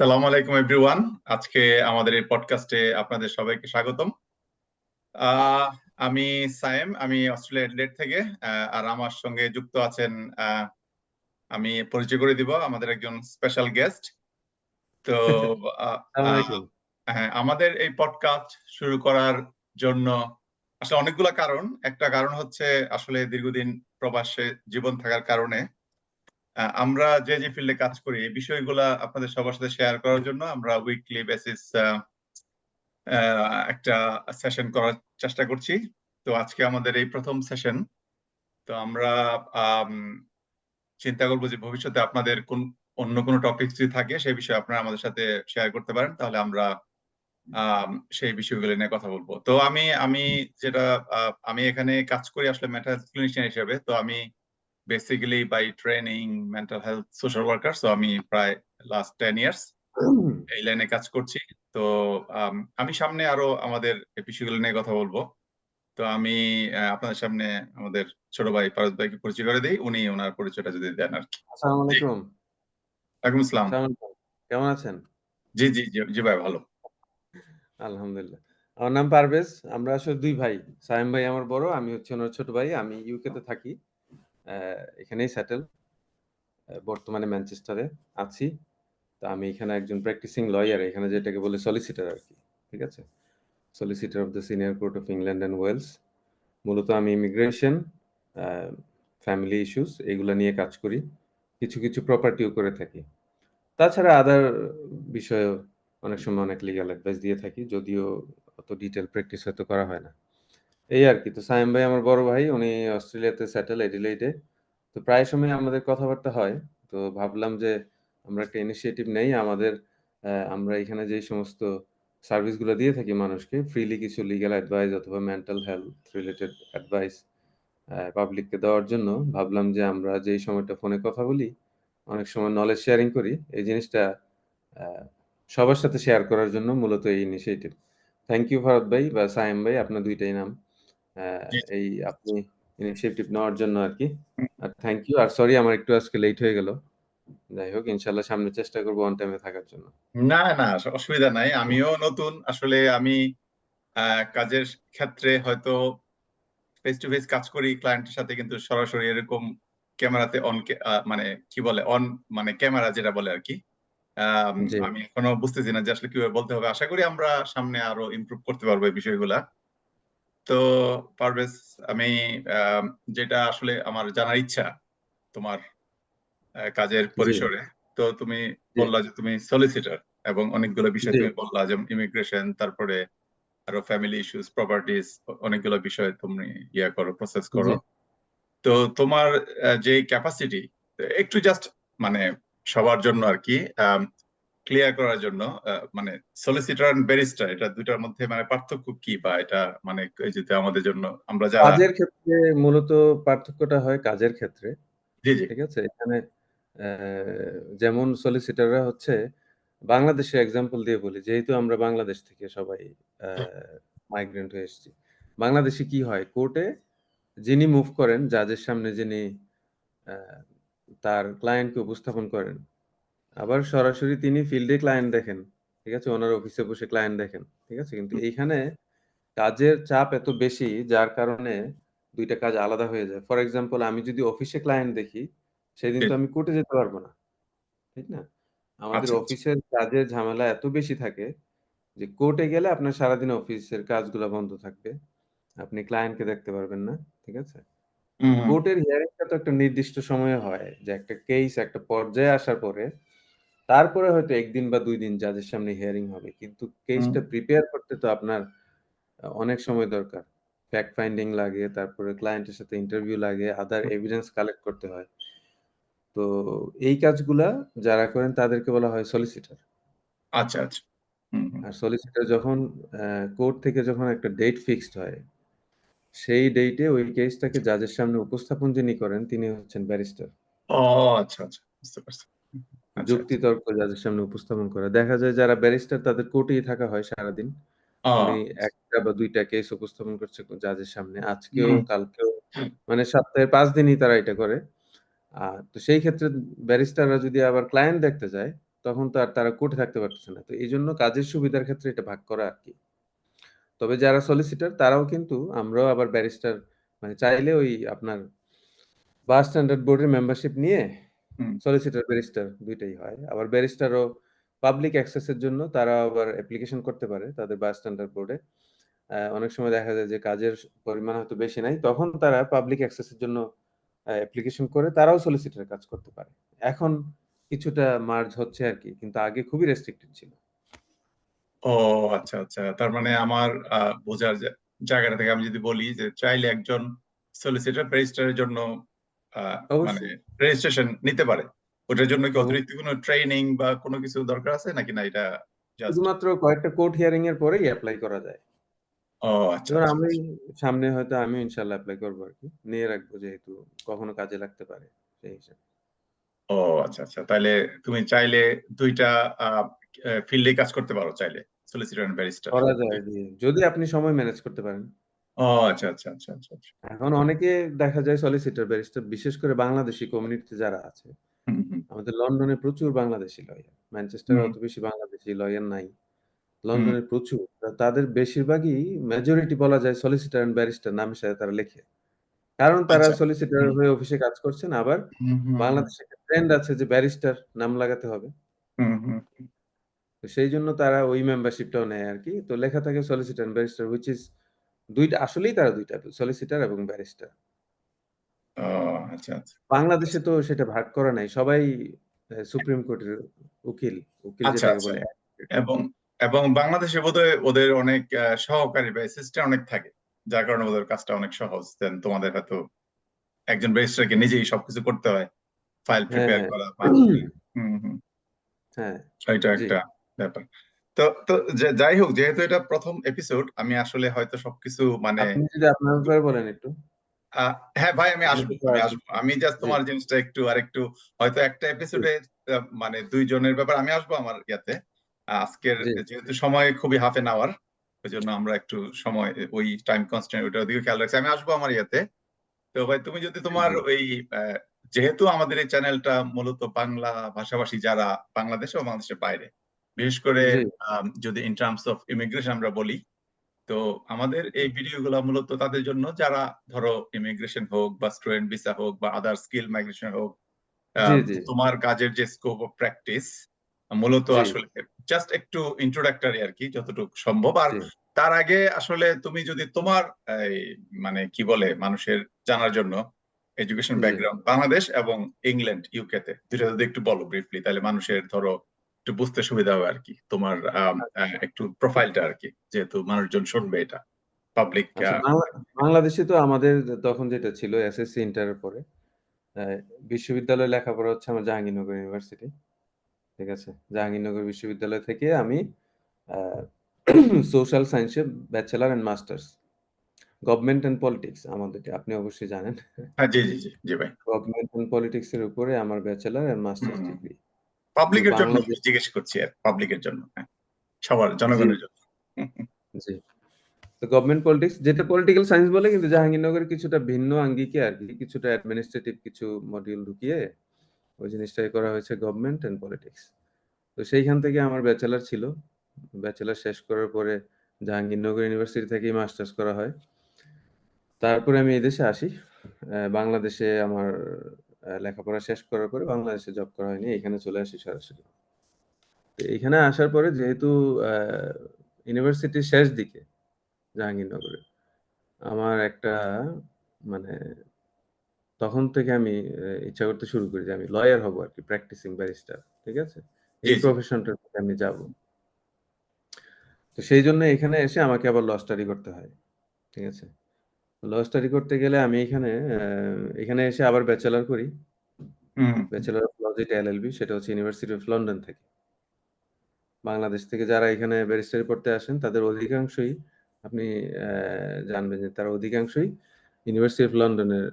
সালাম আলাইকুম এভরিওয়ান। আজকে আমাদের এই পডকাস্টে আপনাদের সবাইকে স্বাগতম। আহ, আমি সায়েম, আমি অস্ট্রেলিয়া অ্যাডিলেড থেকে। আর আমার সঙ্গে যুক্ত আছেন। আহ, আমি পরিচয় করে দিব আমাদের একজন স্পেশাল গেস্ট। তো আহ, আসসালামু আহ, আলাইকুম। হ্যাঁ, আমাদের এই পডকাস্ট শুরু করার জন্য আসলে অনেকগুলা কারণ। একটা কারণ হচ্ছে আসলে দীর্ঘদিন প্রবাসে জীবন থাকার কারণে আমরা যে যে ফিল্ডে কাজ করি এই বিষয়গুলা আপনাদের সবার সাথে শেয়ার করার জন্য আমরা উইকলি বেসিস একটা সেশন করার চেষ্টা করছি। তো আজকে আমাদের এই প্রথম সেশন। তো আমরা আম, চিন্তা করবো যে ভবিষ্যতে আপনাদের কোন অন্য কোনো টপিক যদি থাকে সেই বিষয়ে আপনারা আমাদের সাথে শেয়ার করতে পারেন, তাহলে আমরা আম, সেই বিষয়গুলো নিয়ে কথা বলবো। তো আমি আমি যেটা আমি এখানে কাজ করি আসলে মেন্টাল হেলথ ক্লিনিশিয়ান হিসেবে। তো আমি basically by training mental health social worker. তো আমি প্রায় লাস্ট 10 ইয়ার্স এই লাইনে কাজ করছি। তো আমি সামনে আরো আমাদের এই বিষয়গুলো নিয়ে কথা বলবো। তো আমি আপনাদের সামনে আমাদের ছোট ভাই ফারুক ভাইকে পরিচয় করে দিই, উনি ওনার পরিচয়টা যদি দেন আর কি। আসসালামু জি, আলাইকুম। ওয়ালাইকুম আসসালাম। আসসালামু আলাইকুম। কেমন আছেন? জি জি জি জি ভাই, ভালো। আলহামদুলিল্লাহ। আমার নাম পারভেজ। আমরা আসলে ২ ভাই। সায়েম ভাই আমার বড়, আমি হচ্ছে ওনার ছোট ভাই। আমি ইউকে তে থাকি। এখানেই সেটেল। বর্তমানে ম্যানচেস্টারে আছি। তো আমি এখানে একজন প্র্যাকটিসিং লয়ার, এখানে যেটাকে বলে সলিসিটর আরকি। ঠিক আছে? Solicitor of the senior court of England and Wales. মূলত আমি ইমিগ্রেশন, আ ফ্যামিলি ইস্যুস এগুলা নিয়ে কাজ করি। কিছু, কিছু প্রপার্টিও করে থাকি। তাছাড়া আদার বিষয়েও অনেক সময় অনেক লিগ্যাল অ্যাডভাইস দিয়ে থাকি। যদিও অত ডিটেইল প্র্যাকটিস হয়তো করা হয় না। এই আরকি। তো সায়েম ভাই আমার বড় ভাই। উনি অস্ট্রেলিয়াতে সেটেল অ্যাডিলেইডে। তো প্রায় সময় আমাদের কথাবার্তা হয়। তো ভাবলাম যে আমরা একটা ইনিশিয়েটিভ নেই। আমরা এখানে যেই সমস্ত সার্ভিসগুলো দিয়ে থাকি মানুষকে ফ্রিলি কিছু লিগ্যাল অ্যাডভাইস অথবা মেন্টাল হেলথ রিলেটেড অ্যাডভাইস পাবলিককে দেওয়ার জন্য ভাবলাম যে আমরা যেই সময়টা ফোনে কথা বলি, অনেক সময় নলেজ শেয়ারিং করি। এই জিনিসটা আ সবার সাথে শেয়ার করার জন্য মূলত এই ইনিশিয়েটিভ। থ্যাংক ইউ ফারাদ ভাই বা সায়েম ভাই, আপনার ২ টাই নাম। আ জি জি। এই আপনি ইনিশিয়েটিভ নেওয়ার জন্য আরকি। আর থ্যাংক ইউ। আর সরি আমার একটু আজকে লেট হয়ে গেল। যাই হোক ইনশাআল্লাহ সামনে চেষ্টা করব অন টাইমে থাকার জন্য। না না, অসুবিধা নাই, আমিও নতুন আসলে। আমি কাজের ক্ষেত্রে হয়তো ফেস টু ফেস কাজ করি ক্লায়েন্টের সাথে, কিন্তু সরাসরি এরকম ক্যামেরাতে অন, মানে কি বলে অন, মানে ক্যামেরা যেটা বলে আর কি। জি, আমি এখনো বুঝতেছি না যে আসলে কিভাবে বলতে হবে। আশা করি আমরা সামনে আরো ইমপ্রুভ করতে পারবো এই বিষয়গুলা। তো পারভেজ, আমি আম, যেটা আসলে আমার জানার ইচ্ছা তোমার কাজের জি, পরিসরে। তো তুমি জি, বললা যে তুমি সলিসিটর, এবং অনেকগুলো বিষয় জি, তুমি বললা, যেমন ইমিগ্রেশন, তারপরে আরো ফ্যামিলি ইস্যুস, প্রপার্টিজ, অনেকগুলো বিষয় তুমি করো, প্রসেস জি। করো। তো তোমার যে ক্যাপাসিটি একটু জাস্ট মানে সবার জন্য আর কি ক্লিয়ার করার জন্য, মানে সলিসিটর এন্ড ব্যারিস্টার এটা দুইটার মধ্যে মানে পার্থক্য কি, বা এটা মানে এই যে আমাদের জন্য আমরা যারা। কাজের ক্ষেত্রে মূলত পার্থক্যটা হয় কাজের ক্ষেত্রে। জি জি। ঠিক আছে? এখানে অ্যা যেমন সলিসিটররা হচ্ছে বাংলাদেশের এক্সাম্পল দিয়ে বলি। যেহেতু আমরা বাংলাদেশ থেকে সবাই অ্যা মাইগ্রেন্ট হয়ে এসেছি। বাংলাদেশে কি হয়? কোর্টে যিনি মুভ করেন, জাজের সামনে যিনি অ্যা তার ক্লায়েন্টকে উপস্থাপন করেন, আবার সরাসরি তিনি ফিল্ডে ক্লায়েন্ট দেখেন। ঠিক আছে? ওনার অফিসে বসে ক্লায়েন্ট দেখেন। ঠিক আছে? কিন্তু এইখানে কাজের চাপ এত বেশি যার কারণে ২ টা কাজ আলাদা হয়ে যায়। ফর এক্সাম্পল আমি যদি অফিসে ক্লায়েন্ট দেখি, সেদিন জি তো জি। আমি কোর্টে যেতে পারব না। ঠিক না? আমাদের আচ্ছা আচ্ছা। অফিসের কাজের ঝামেলা এত বেশি থাকে যে কোর্টে গেলে আপনার সারাদিন অফিসের কাজগুলা বন্ধ থাকবে। আপনি ক্লায়েন্টকে দেখতে পারবেন না। ঠিক আছে? হুম হুম। কোর্টের হিয়ারিংটা তো একটা নির্দিষ্ট সময়ে হয় যে একটা কেস একটা পর্যায়ে আসার পরে তারপরে হয়তো ১ দিন বা ২ দিন জাজের সামনে হিয়ারিং হবে। কিন্তু হুম। কেসটা প্রিপেয়ার করতে তো আপনার অনেক সময় দরকার। ফ্যাক্ট ফাইন্ডিং লাগে, তারপরে ক্লায়েন্টের সাথে ইন্টারভিউ লাগে, আদার এভিডেন্স কালেক্ট করতে হয়। তো এই কাজগুলা যারা করেন তাদেরকে বলা হয় সলিসিটর। আচ্ছা আচ্ছা। হুম হুম। আর সলিসিটর যখন কোর্ট থেকে যখন একটা ডেট ফিক্সড হয়, সেই ডেটে ওই কেসটাকে জাজের সামনে উপস্থাপন যিনি করেন তিনি হচ্ছেন ব্যারিস্টার। ও আচ্ছা আচ্ছা, বুঝতে পারছি। আচ্ছা আচ্ছা। যুক্তিতর্ক জাজের সামনে উপস্থাপন করা। দেখা যায় যারা ব্যারিস্টার তাদের কোর্টেই থাকা হয় সারাদিন। উনি ও। ১ টা বা ২ টা কেস উপস্থাপন করছে জাজের সামনে। আজকেও, হুম। কালকেও মানে সপ্তাহে ৫ দিনই তারা এটা করে। তো সেই ক্ষেত্রে ব্যারিস্টাররা যদি আবার ক্লায়েন্ট দেখতে যায়, তখন তো আর তারা কোর্টে থাকতে পারতেছে না। তো এইজন্য কাজের সুবিধার ক্ষেত্রে এটা ভাগ করা আরকি। তবে যারা সলিসিটর তারাও কিন্তু আমরাও আবার ব্যারিস্টার মানে চাইলে ওই আপনার বার স্ট্যান্ডার্ড বোর্ডের মেম্বারশিপ নিয়ে হুম। সলিসিটর, ব্যারিস্টার ২ টাই হয়। আবার ব্যারিস্টারও পাবলিক অ্যাক্সেস এর জন্য তারা আবার অ্যাপ্লিকেশন করতে পারে তাদের বার স্ট্যান্ডার্ড বোর্ডে। অনেক সময় দেখা যায় যে কাজের পরিমাণ হয়তো বেশি নাই। তখন তারা পাবলিক অ্যাক্সেস এর জন্য অ্যাপ্লিকেশন করে তারাও সলিসিটরের কাজ করতে পারে। এখন কিছুটা মার্জ হচ্ছে আরকি। কিন্তু আগে খুবই রেস্ট্রিক্টেড ছিল। ও আচ্ছা আচ্ছা, তার মানে আমার বোঝার জায়গাটা থেকে আমি যদি বলি যে চাইলে একজন সলিসিটর ব্যারিস্টারের জন্য মানে অবশ্যই, রেজিস্ট্রেশন নিতে পারে। ওটার জন্য কি অতিরিক্ত অবশ্যই। কোনো ট্রেনিং বা কোনো কিছু দরকার আছে নাকি না, এটা জাস্ট? শুধুমাত্র কয়েকটা কোর্ট হিয়ারিং এর পরেই এপ্লাই করা যায়। ও আচ্ছা যেমন আচ্ছা আমি আচ্ছা। সামনে হয়তো আমিও ইনশাআল্লাহ এপ্লাই করব আরকি। নিয়ে রাখবো যেহেতু কখনো কাজে লাগতে পারে সেই হিসাবে। ও আচ্ছা আচ্ছা, তাহলে তুমি চাইলে দুইটা ফিল্ডে কাজ করতে পারো চাইলে, সলিসিটর এন্ড ব্যারিস্টার। করা যায় জি। যদি আপনি সময় ম্যানেজ করতে পারেন। ও আচ্ছা আচ্ছা আচ্ছা আচ্ছা আচ্ছা। এখন অনেকে দেখা যায় সলিসিটর, ব্যারিস্টার বিশেষ করে বাংলাদেশী কমিউনিটিতে যারা আছে। হুম হুম আমাদের লন্ডনে প্রচুর বাংলাদেশী লয়ার। ম্যানচেস্টারে হুম অত বেশি বাংলাদেশী লয়ার নাই। হুম। লন্ডনে প্রচুর। তাদের বেশিরভাগই মেজরিটি বলা যায় সলিসিটর অ্যান্ড ব্যারিস্টার নামের সাথে তারা লেখে। কারণ তারা আচ্ছা। সলিসিটর হুম হয়ে অফিসে কাজ করছেন। আবার হুম হুম হুম বাংলাদেশে একটা ট্রেন্ড আছে যে ব্যারিস্টার নাম লাগাতে হবে। হুম হুম। তো সেইজন্য তারা ওই মেম্বারশিপটাও নেয় আরকি। তো লেখা থাকে solicitor and barrister which is ২ টা আসলেই তারা ২ টা সলিসিটর এবং ব্যারিস্টার। ও আচ্ছা আচ্ছা বাংলাদেশে তো সেটা ভাগ করা নাই। সবাই সুপ্রিম কোর্টের উকিল, উকিল আচ্ছা যেটাকে আচ্ছা। বলে। এবং এবং বাংলাদেশে বোধহয় ওদের অনেক সহকারী বা অ্যাসিস্ট্যান্ট অনেক থাকে, যার কারণে ওদের কাজটা অনেক সহজ। দেন তোমাদের হয়তো একজন রেজিস্ট্রারকে নিজেই সবকিছু করতে হয়, ফাইল হ্যাঁ, প্রিপেয়ার হ্যাঁ। করা বা হুম হুম। হ্যাঁ, এটা জি। একটা ব্যাপার। তো তো যাই হোক, যেহেতু এটা প্রথম এপিসোড, আমি আসলে হয়তো সবকিছু মানে আপনি যদি আপনার ব্যাপারে বলেন একটু। আহ, হ্যাঁ ভাই, আমি আপনি আসবো তো আমি প্রায় আসবো আমি জাস্ট জি, তোমার জিনিসটা একটু আরেকটু হয়তো একটা জি, এপিসোডে মানে দুইজনের ব্যাপার আমি আসবো আমার ইয়াতে। আজকের জি, যেহেতু সময় খুবই হাফ এন আওয়ার, ওই জন্য আমরা একটু সময় ওই টাইম কনস্ট্যান্ট ওটার দিকে খেয়াল রাখছি। আমি আসবো আমার ইয়াতে। তো ভাই তুমি যদি তোমার জি, ওই আহ, যেহেতু আমাদের এই চ্যানেলটা মূলত বাংলা ভাষাভাষী যারা বাংলাদেশে ও বাংলাদেশের বাইরে, বিশেষ করে জি, যদি ইন টার্মস অফ ইমিগ্রেশন আমরা বলি, তো আমাদের এই ভিডিওগুলো মূলত তাদের জন্য যারা ধরো ইমিগ্রেশন হোক বা স্টুডেন্ট ভিসা হোক বা আদার স্কিল মাইগ্রেশন হোক, জি, জি, তোমার কাজের যে স্কোপ অফ প্র্যাকটিস মূলত জি, আসলে জাস্ট একটু ইন্ট্রোডাক্টরি আর কি, যতটুকু সম্ভব। আর জি, তার আগে আসলে তুমি যদি তোমার এই, মানে কি বলে, মানুষের জানার জন্য এডুকেশন জি। ব্যাকগ্রাউন্ড বাংলাদেশ এবং ইংল্যান্ড ইউকে তে দুটো যদি একটু বলো ব্রিফলি, তাহলে মানুষের ধরো একটু বুঝতে সুবিধা হবে আর কি, তোমার একটু প্রোফাইলটা আর কি, যেহেতু মানুষজন শুনবে এটা পাবলিক। আচ্ছা বাংলাদেশে তো আমাদের তখন যেটা ছিল এসএসসি ইন্টারের পরে আ বিশ্ববিদ্যালয়ে লেখাপড়া হচ্ছে আমার জাহাঙ্গীরনগর ইউনিভার্সিটি। ঠিক আছে? জাহাঙ্গীরনগর বিশ্ববিদ্যালয় থেকে আমি আ সোশ্যাল সায়েন্সে bachelor and masters. Government and politics আমাদের আপনি অবশ্যই জানেন। হ্যাঁ জি জি জি জি ভাই। গভর্নমেন্ট অ্যান্ড পলিটিক্স এর উপরে আমার bachelor and masters hmm. Degree. তো পাবলিকের জন্য বাংলাদেশ জিজ্ঞেস করছি, আর পাবলিকের জন্য, হ্যাঁ, সবার জি, জনগণের জন্য। জি। তো গভর্নমেন্ট পলিটিক্স যেটা পলিটিক্যাল সায়েন্স বলে কিন্তু জাহাঙ্গীরনগরে কিছুটা ভিন্ন আঙ্গিকে আরকি কিছুটা অ্যাডমিনিস্ট্রেটিভ কিছু মডিউল ঢুকিয়ে ওই জিনিসটাই করা হয়েছে গভর্নমেন্ট অ্যান্ড পলিটিক্স। তো সেইখান থেকে আমার ব্যাচেলর ছিল। ব্যাচেলর শেষ করার পরে জাহাঙ্গীরনগর ইউনিভার্সিটি থেকেই মাস্টার্স করা হয়। তারপরে আমি এদেশে আসি। বাংলাদেশে আমার লেখাপড়া শেষ করার পরে বাংলাদেশে জব করা হয়নি। এখানে চলে আসি সরাসরি। তো এইখানে আসার পরে যেহেতু আ ইউনিভার্সিটির শেষ দিকে জাহাঙ্গীরনগরে আমার একটা মানে তখন থেকে আমি ইচ্ছা করতে শুরু করি যে আমি লয়ার হবো আরকি প্র্যাকটিসিং ব্যারিস্টার। ঠিক আছে? জি এই জি। প্রফেশনটার দিকে আমি যাবো। তো সেইজন্য এখানে এসে আমাকে আবার ল স্টাডি করতে হয়। ঠিক আছে? ল স্টাডি করতে গেলে আমি এখানে এসে আবার ব্যাচেলর করি। হুম। ব্যাচেলর অফ লজ যেটা এলএলবি সেটা হচ্ছে ইউনিভার্সিটি অফ লন্ডন থেকে। বাংলাদেশ থেকে যারা এখানে ব্যারিস্টারি পড়তে আসেন তাদের অধিকাংশই আপনি জানবেন যে তারা অধিকাংশই ইউনিভার্সিটি অফ লন্ডনের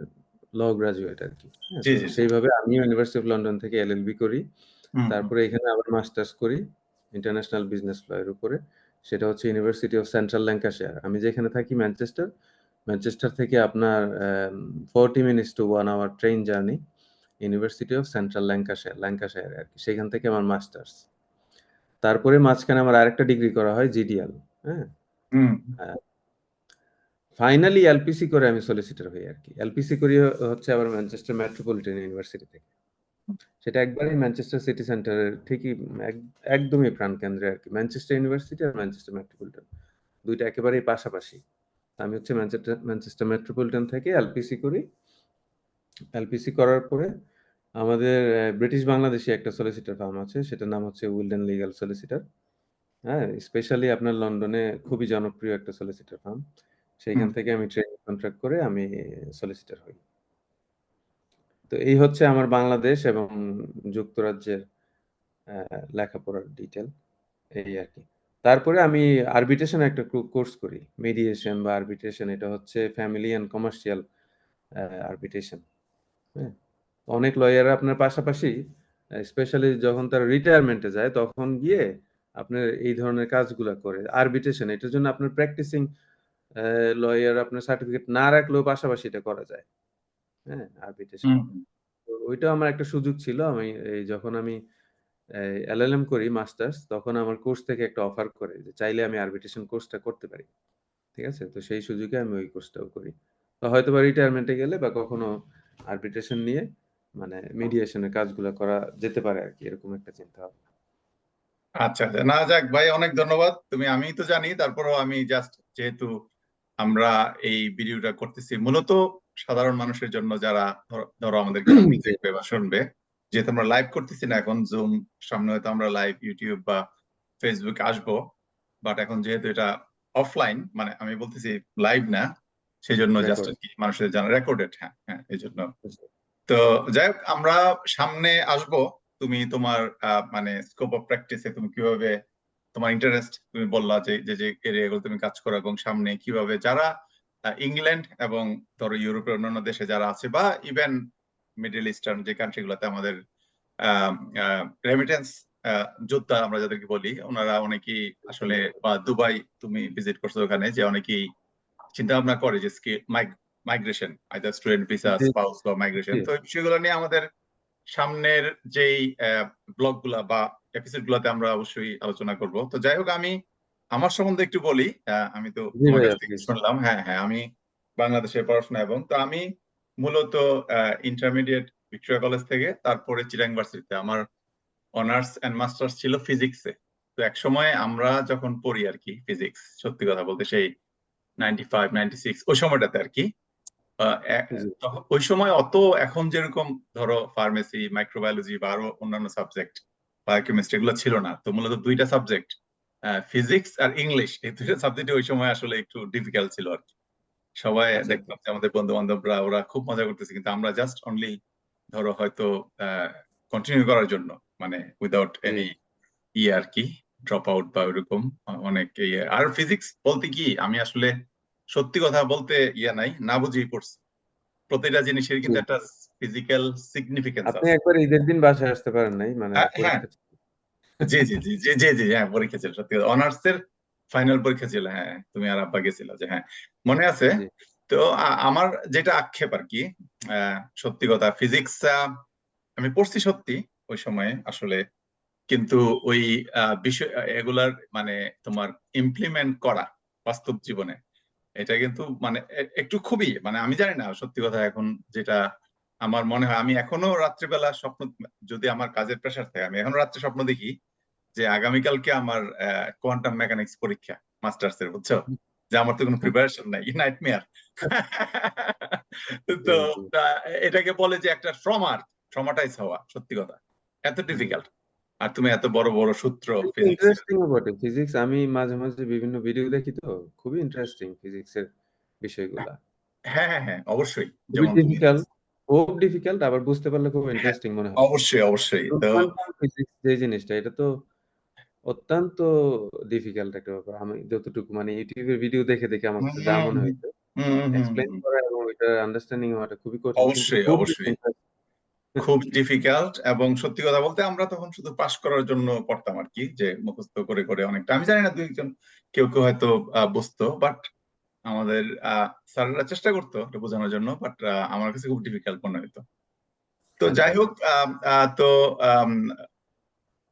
ল গ্র্যাজুয়েট আরকি। হ্যাঁ? জি তো জি জি। সেইভাবে আমিও ইউনিভার্সিটি অফ লন্ডন থেকে এলএলবি করি। হুম হুম তারপরে এখানে আবার মাস্টার্স করি ইন্টারন্যাশনাল বিজনেস ল এর উপরে। সেটা হচ্ছে ইউনিভার্সিটি অফ সেন্ট্রাল ল্যাঙ্কাশায়ার। আমি যেখানে থাকি ম্যানচেস্টার। ম্যানচেস্টার থেকে আপনার 40 minutes to 1 hour train journey. University of central Lancashire আর কি। সেখান থেকে আমার মাস্টার্স। তারপরে মাঝখানে আমার আরেকটা ডিগ্রি করা হয় জিডিএল। হ্যাঁ? হুম ফাইনালি এলপিসি করে আমি সলিসিটর হই আর কি। এলপিসি করি হচ্ছে আবার ম্যানচেস্টার মেট্রোপলিটন ইউনিভার্সিটি থেকে। সেটা একবারেই ম্যানচেস্টার সিটি সেন্টারের ঠিকই একদমই প্রাণকেন্দ্রে আর কি। ম্যানচেস্টার ইউনিভার্সিটি আর ম্যানচেস্টার মেট্রোপলিটন ২ টা একেবারেই পাশাপাশি। আমি হচ্ছে ম্যানচেস্টার মেট্রোপলিটন থেকে এলপিসি করি। এলপিসি করার পরে আমাদের ব্রিটিশ বাংলাদেশী একটা সলিসিটর ফার্ম আছে। সেটার নাম হচ্ছে উইলডেন লিগ্যাল সলিসিটর। হ্যাঁ? স্পেশালি আপনার লন্ডনে খুবই জনপ্রিয় একটা সলিসিটর ফার্ম। হুম সেইখান থেকে আমি ট্রেনিং কন্ট্রাক্ট করে আমি সলিসিটর হই। তো এই হচ্ছে আমার বাংলাদেশ এবং যুক্তরাজ্যের অ্যা লেখাপড়ার ডিটেইল এই আরকি। তারপরে আমি আরবিট্রেশন একটা কোর্স করি। মেডিয়েশন বা আরবিট্রেশন এটা হচ্ছে ফ্যামিলি অ্যান্ড কমার্শিয়াল আরবিট্রেশন। হ্যাঁ? অনেক লয়াররা আপনার পাশাপাশি স্পেশালি যখন তারা রিটায়ারমেন্টে যায় তখন গিয়ে আপনার এই ধরনের কাজগুলা করে। আরবিট্রেশন এটার জন্য আপনার প্র্যাকটিসিং অ্যা লয়ার আপনার সার্টিফিকেট না রাখলেও পাশাপাশি এটা করা যায়। হ্যাঁ? আরবিট্রেশন। হুম তো ওইটাও আমার একটা সুযোগ ছিল। আমি যখন আমি এলএলএম করি মাস্টার্স তখন আমার কোর্স থেকে একটা অফার করে যে চাইলে আমি আরবিট্রেশন কোর্সটা করতে পারি। ঠিক আছে? তো সেই সুযোগে আমি ওই কোর্সটাও করি। তো হয়তোবা রিটায়ারমেন্টে গেলে বা কখনো আরবিট্রেশন নিয়ে মানে মিডিয়েশন এর কাজগুলা করা যেতে পারে আরকি। এরকম একটা চিন্তাভাবনা। আচ্ছা আচ্ছা না যাক ভাই অনেক ধন্যবাদ তুমি আমি তো জানি তারপরও আমি জাস্ট যেহেতু আমরা এই ভিডিওটা করতেছি মূলত সাধারণ মানুষের জন্য যারা ধরো আমাদেরকে সামনে জি, দেখবে বা শুনবে যেহেতু আমরা লাইভ করতেছি না এখন জুম সামনে হয়তো আমরা লাইভ ইউটিউব বা ফেসবুক আসবো বাট এখন যেহেতু এটা অফলাইন মানে আমি বলতেছি লাইভ না সেই জন্য জাস্ট রেকর্ড। আর কি মানুষের জানা রেকর্ডেড হ্যাঁ হ্যাঁ এই জন্য জি, তো যাই হোক আমরা সামনে আসবো তুমি তোমার মানে স্কোপ অফ প্র্যাকটিসে তুমি কিভাবে তোমার ইন্টারেস্ট তুমি বললা যে যে যে এরিয়াগুলো তুমি কাজ করো এবং সামনে কিভাবে যারা ইংল্যান্ড এবং ধরো ইউরোপের অন্যান্য দেশে যারা আছে বা ইভেন মিডল ইস্টার্ন যে কান্ট্রি গুলোতে আমাদের রেমিটেন্স যোদ্ধা আমরা যাদেরকে বলি ওনারা অনেকেই আসলে বা দুবাই তুমি ভিজিট করছো ওখানে যে অনেকেই চিন্তা ভাবনা করে যে মাইগ্রেশন আইদার স্টুডেন্ট ভিসা জি, স্পাউস বা মাইগ্রেশন জি, তো এই বিষয়গুলো নিয়ে আমাদের সামনের যেই ব্লগ গুলা বা এপিসোড গুলাতে আমরা অবশ্যই আলোচনা করব তো যাই হোক আমি আমার সম্বন্ধে একটু বলি আমি তো জি তোমার কাছ ভাইয়া থেকে প্লিজ। শুনলাম হ্যাঁ হ্যাঁ আমি বাংলাদেশে পড়াশোনা এবং তো আমি মূলত ইন্টারমিডিয়েট ভিক্টোরিয়া কলেজ থেকে তারপরে চিটাং ইউনিভার্সিটিতে আমার অনার্স এন্ড মাস্টার্স ছিল ফিজিক্সে তো এক সময় আমরা যখন পড়ি আর কি ফিজিক্স সত্যি কথা বলতে সেই 95 96 ওই সময়টাতে আর কি জি, ওই সময় অত এখন যেরকম ধরো ফার্মেসি মাইক্রোবায়োলজি বা আরো অন্যান্য সাবজেক্ট বায়োকেমিস্ট্রি এগুলো ছিল না তো মূলত দুইটা সাবজেক্ট ফিজিক্স আর ইংলিশ এই দুইটা সাবজেক্ট ওই সময় আসলে একটু ডিফিকাল্ট ছিল আর কি সবাই আচ্ছা, আচ্ছা। দেখতাম যে আমাদের বন্ধু বান্ধবরা ওরা খুব মজা করতেছে কিন্তু আমরা জাস্ট অনলি ধরো হয়তো কন্টিনিউ করার জন্য মানে উইদাউট জি। এনি আর কি ড্রপ আউট বা ওইরকম অনেক ইয়ে আর ফিজিক্স বলতে কি আমি আসলে সত্যি কথা বলতে নাই না বুঝেই পড়ছি প্রতিটা জিনিসের জি। কিন্তু একটা ফিজিক্যাল সিগনিফিকেন্স আপনি আছে একবার ঈদের দিন বাসায় আসতে পারেন নাই? মানে হ্যাঁ পরীক্ষা ছিল। জি জি জি জি জি জি হ্যাঁ পরীক্ষা ছিল সত্যি অনার্স এর ফাইনাল পরীক্ষা ছিল হ্যাঁ তুমি আর আব্বা গেছিল যে হ্যাঁ মনে আছে জি, তো আমার যেটা আক্ষেপ আর কি সত্যি কথা ফিজিক্স আমি পড়ছি সত্যি ওই সময়ে আসলে কিন্তু ওই বিষয় এগুলার মানে তোমার ইমপ্লিমেন্ট করা বাস্তব জীবনে এটা কিন্তু মানে একটু খুবই মানে আমি জানি না সত্যি কথা এখন যেটা আমার মনে হয় আমি এখনো রাত্রিবেলা স্বপ্ন যদি আমার কাজের প্রেশার থাকে আমি এখনো রাত্রে স্বপ্ন দেখি যে আগামীকালকে আমার কোয়ান্টাম মেকানিক্স পরীক্ষা মাস্টার্স এর বুঝছো যে আমার তো কোনো প্রিপারেশন নাই নাইটমেয়ার জি, তো জি, এটাকে বলে যে একটা ট্রমাটাইজ হওয়া সত্যি কথা এত জি। ডিফিকাল্ট আর তুমি এত বড় বড় সূত্র কিন্তু ফিজিক্সের ইন্টারেস্টিং ও বটে। ফিজিক্স আমি মাঝে, মাঝে বিভিন্ন ভিডিও দেখি তো খুবই ইন্টারেস্টিং ফিজিক্সের বিষয়গুলা। হ্যাঁ হ্যাঁ হ্যাঁ অবশ্যই খুবই যেমন তুমি ডিফিকাল্ট, খুব ডিফিকাল্ট আবার বুঝতে পারলে খুব হ্যাঁ ইন্টারেস্টিং মনে হয়। অবশ্যই অবশ্যই কিন্তু তো কোয়ান্টাম ফিজিক্স যে জিনিসটা এটা তো অত্যন্ত ডিফিকাল্ট একটা ব্যাপার। আমি যতটুকু মানে YouTube এর ভিডিও দেখে, দেখে আমার হুম কাছে যা হুম মনে হুম হইছে হুম হুম এক্সপ্লেইন হুম। করা এবং ওইটার আন্ডারস্ট্যান্ডিং হওয়াটা খুবই কঠিন। কিন্তু অবশ্যই খুব অবশ্যই ইন্টারেস্টিং। খুব ডিফিকাল্ট এবং সত্যি কথা বলতে আমরা তখন শুধু পাশ করার জন্য পড়তাম আর কি যে মুখস্থ করে করে অনেকটা আমি জানি না দুই একজন কেউ কেউ হয়তো বুঝতো বাট আমাদের স্যাররা চেষ্টা করতো এটা বোঝানোর জন্য বাট আমার কাছে খুব ডিফিকাল্ট মনে হতো তো আচ্ছা যাই হোক তো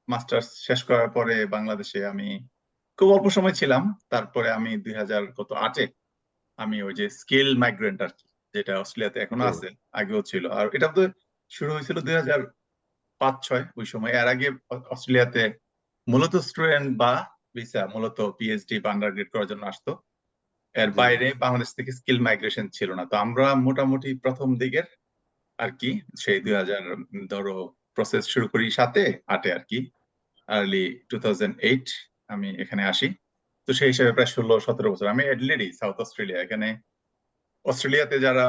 মাস্টার্স শেষ করার পরে বাংলাদেশে আমি খুব অল্প সময় ছিলাম। তারপরে আমি 2008-এ আমি ওই যে স্কিল মাইগ্রেন্ট আর কি, যেটা অস্ট্রেলিয়াতে এখনো জি আছে, আগেও ছিল। আর এটা তো শুরু হয়েছিল 2005-06 ওই সময়। এর আগে অস্ট্রেলিয়াতে মূলত স্টুডেন্ট বা ভিসা, মূলত পিএইচডি বা আন্ডারগ্রেড করার জন্য আসতো। এর জি বাইরে বাংলাদেশ থেকে স্কিল মাইগ্রেশন ছিল না। তো আমরা মোটামুটি প্রথম দিকের আর কি, সেই 2000 ধরো প্রসেস শুরু করি 7-8 আর কি, আর্লি 2008 আমি এখানে আসি। তো সেই হিসেবে প্রায় 16-17 বছর। আমি অ্যাডিলেডি, সাউথ অস্ট্রেলিয়া। এখানে অস্ট্রেলিয়াতে যারা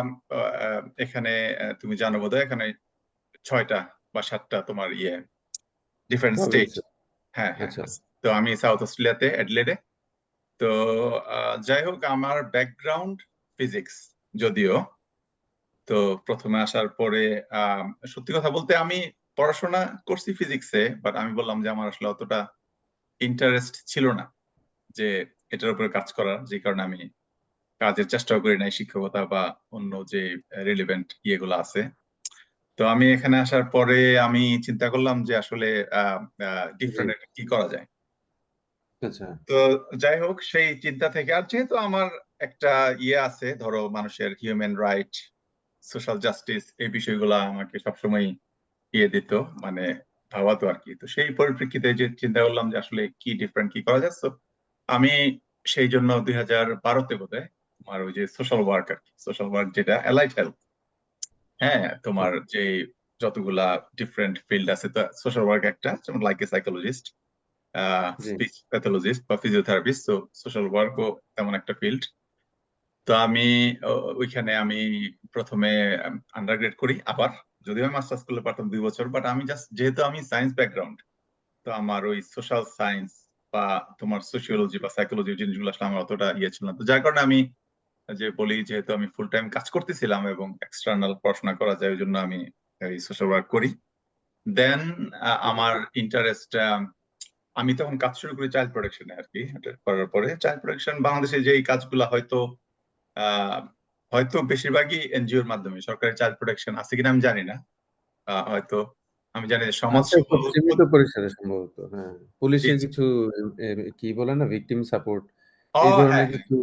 এখানে তুমি জানো বোধহয়, এখানে 6টা বা 7টা তোমার ডিফারেন্ট স্টেট। প্রভিন্স হ্যাঁ, হ্যাঁ। আচ্ছা তো আমি সাউথ অস্ট্রেলিয়াতে অ্যাডিলেডে। তো যাই হোক, আমার ব্যাকগ্রাউন্ড ফিজিক্স যদিও। তো প্রথমে আসার পরে আহ, সত্যি কথা বলতে আমি পড়াশোনা করছি ফিজিক্সে, বাট আমি বললাম যে আমার আসলে অতটা ইন্টারেস্ট ছিল না যে এটার উপরে কাজ করার, যে কারণে আমি কাজের চেষ্টাও করি নাই, শিক্ষকতা বা অন্য যে রিলেভেন্ট ইয়েগুলো আছে। তো আমি এখানে আসার পরে আমি চিন্তা করলাম যে আসলে জি ডিফারেন্ট কি করা যায়। আচ্ছা তো যাই হোক, সেই চিন্তা থেকে, আর যেহেতু আমার একটা আছে, ধরো মানুষের হিউম্যান রাইট, সোশ্যাল জাস্টিস, এই বিষয়গুলো আমাকে সবসময় দিত, মানে ভাবাতো আর কি। তো সেই পরিপ্রেক্ষিতে যে চিন্তা করলাম যে আসলে কি ডিফারেন্ট কি করা যায়। তো আমি সেই জন্য 2012-তে বোধহয় তোমার ওই যে সোশ্যাল ওয়ার্ক আর কি, সোশ্যাল ওয়ার্ক যেটা অ্যালাইড হেলথ, হ্যাঁ, তোমার যে যতগুলা ডিফারেন্ট ফিল্ড আছে, তো সোশ্যাল ওয়ার্ক একটা, যেমন like a psychologist, G speech pathologist বা ফিজিওথেরাপিস্ট। তো সোশ্যাল ওয়ার্কও তেমন একটা ফিল্ড। তো আমি ওইখানে আমি প্রথমে আন্ডারগ্রেড করি আবার, যদিও আমি মাস্টার্স করলে পারতাম 2 বছর, বাট আমি জাস্ট, যেহেতু আমি সায়েন্স ব্যাকগ্রাউন্ড, তো আমার ওই সোশ্যাল সায়েন্স বা তোমার সোশিওলজি বা সাইকোলজি জিনিসগুলো আসলে আমার অতটা ছিল না। তো যার কারণে আমি যে বলি, যেহেতু আমি ফুল টাইম কাজ করতেছিলাম এবং এক্সটার্নাল পড়াশোনা করা যায়, ওই জন্য আমি এই সোশ্যাল ওয়ার্ক করি। দেন আমার ইন্টারেস্ট, আমি তখন কাজ শুরু করি চাইল্ড প্রোটেকশনে আর কি। এটা করার পরে চাইল্ড প্রোটেকশন বাংলাদেশে যে এই কাজগুলো হয়তো আহ, হয়তো বেশিরভাগই এনজিওর মাধ্যমে, সরকারি চাইল্ড প্রোটেকশন আছে কিনা আমি জানি না। হয়তো আমি জানি যে সমাজ আছে খুব সীমিত পরিসরে সম্ভবত। হ্যাঁ, পুলিশের কিছু এ কি বলে না ভিকটিম সাপোর্ট ও এই হ্যাঁ, ধরনের হ্যাঁ, কিছু